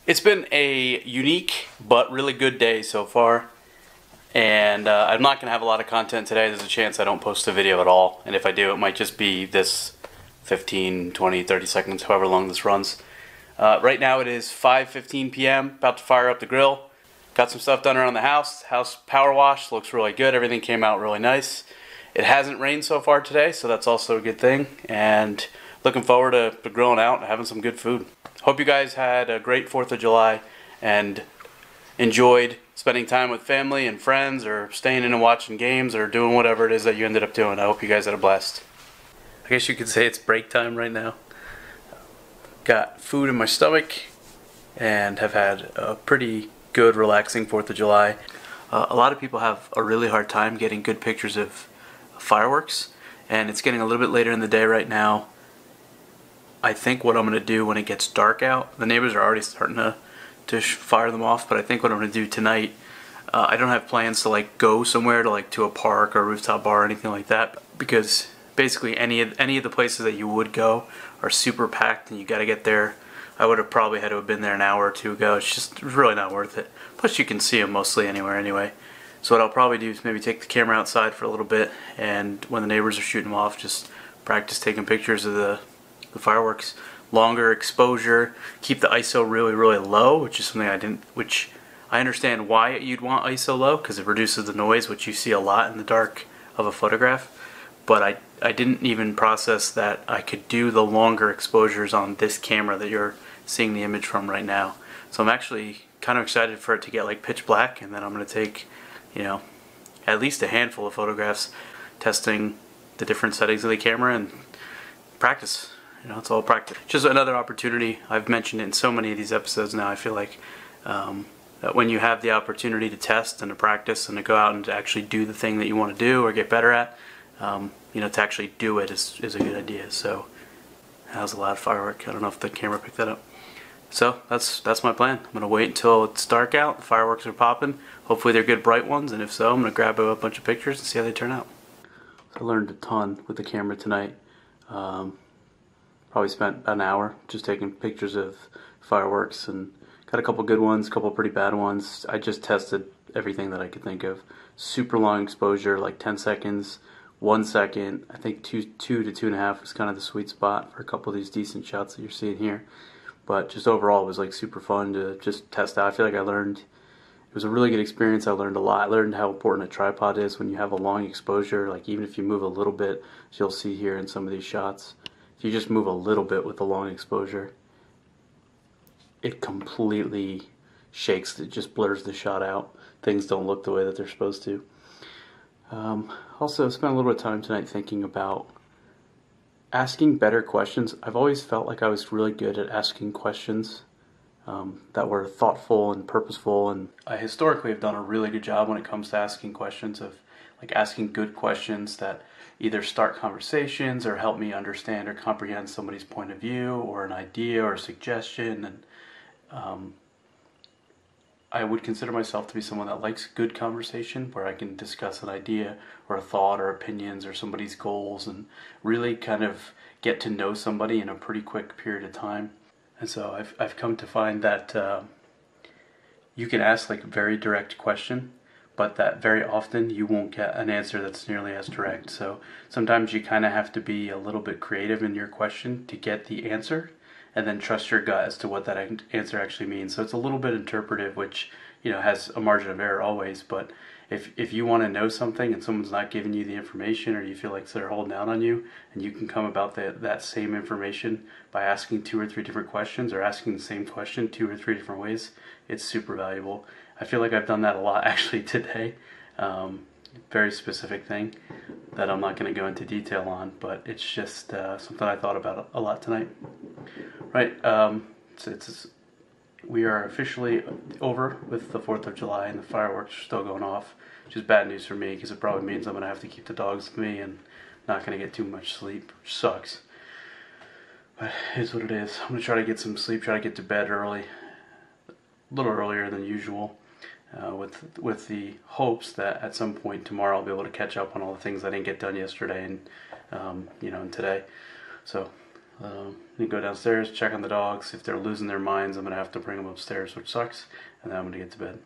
It's been a unique but really good day so far, and I'm not going to have a lot of content today. There's a chance I don't post a video at all, and if I do, it might just be this 15, 20, 30 seconds, however long this runs. Right now it is 5:15 p.m., about to fire up the grill. Got some stuff done around the house. House power wash, looks really good. Everything came out really nice. It hasn't rained so far today, so that's also a good thing, and looking forward to grilling out and having some good food. Hope you guys had a great 4th of July and enjoyed spending time with family and friends, or staying in and watching games, or doing whatever it is that you ended up doing. I hope you guys had a blast. I guess you could say it's break time right now. Got food in my stomach and have had a pretty good, relaxing 4th of July. A lot of people have a really hard time getting good pictures of fireworks, and it's getting a little bit later in the day right now. I think what I'm going to do when it gets dark out, the neighbors are already starting to fire them off, but I think what I'm going to do tonight, I don't have plans to go somewhere to a park or a rooftop bar or anything like that, because basically any of the places that you would go are super packed and you got to get there. I would have probably had to have been there an hour or two ago. It's just really not worth it. Plus you can see them mostly anywhere anyway. So what I'll probably do is maybe take the camera outside for a little bit, and when the neighbors are shooting them off, just practice taking pictures of the fireworks. Longer exposure, keep the ISO really low, which is something which I understand why you'd want ISO low, because it reduces the noise, which you see a lot in the dark of a photograph. But I didn't even process that I could do the longer exposures on this camera that you're seeing the image from right now. So I'm actually kind of excited for it to get pitch black, and then I'm going to take, at least a handful of photographs testing the different settings of the camera and practice. It's all practice. Just another opportunity. I've mentioned it in so many of these episodes now. I feel like that when you have the opportunity to test and to practice and to go out and to actually do the thing that you want to do or get better at, to actually do it is a good idea. So that was a loud firework. I don't know if the camera picked that up. So that's my plan. I'm gonna wait until it's dark out. The fireworks are popping. Hopefully they're good bright ones, and if so, I'm gonna grab a bunch of pictures and see how they turn out. So I learned a ton with the camera tonight. Probably spent about an hour just taking pictures of fireworks, and got a couple good ones, a couple pretty bad ones. I just tested everything that I could think of. Super long exposure, 10 seconds, 1 second. I think 2 to 2.5 was kind of the sweet spot for a couple of these decent shots that you're seeing here. But just overall, it was super fun to just test out. I feel like I learned, it was a really good experience. I learned a lot. I learned how important a tripod is when you have a long exposure. Even if you move a little bit, as you'll see here in some of these shots, if you just move a little bit with a long exposure, it completely shakes, it just blurs the shot out. Things don't look the way that they're supposed to. Also, spent a little bit of time tonight thinking about asking better questions. I've always felt like I was really good at asking questions that were thoughtful and purposeful, and I historically have done a really good job when it comes to asking questions, of asking good questions that either start conversations or help me understand or comprehend somebody's point of view or an idea or a suggestion. And I would consider myself to be someone that likes good conversation, where I can discuss an idea or a thought or opinions or somebody's goals and really kind of get to know somebody in a pretty quick period of time. And so I've come to find that you can ask a very direct question, but that very often you won't get an answer that's nearly as direct. So sometimes you kind of have to be a little bit creative in your question to get the answer, and then trust your gut as to what that answer actually means. So it's a little bit interpretive, which has a margin of error always. But if you want to know something and someone's not giving you the information, or you feel like they're holding out on you, and you can come about that same information by asking 2 or 3 different questions, or asking the same question 2 or 3 different ways, it's super valuable. I feel like I've done that a lot actually today. Very specific thing that I'm not going to go into detail on, but it's just something I thought about a lot tonight. Right, we are officially over with the 4th of July, and the fireworks are still going off, which is bad news for me, because it probably means I'm going to have to keep the dogs with me and not going to get too much sleep, which sucks. But it is what it is. I'm going to try to get some sleep, try to get to bed early, a little earlier than usual, with the hopes that at some point tomorrow I'll be able to catch up on all the things I didn't get done yesterday and and today. So You go downstairs, check on the dogs. If they're losing their minds, I'm going to have to bring them upstairs, which sucks. And then I'm going to get to bed.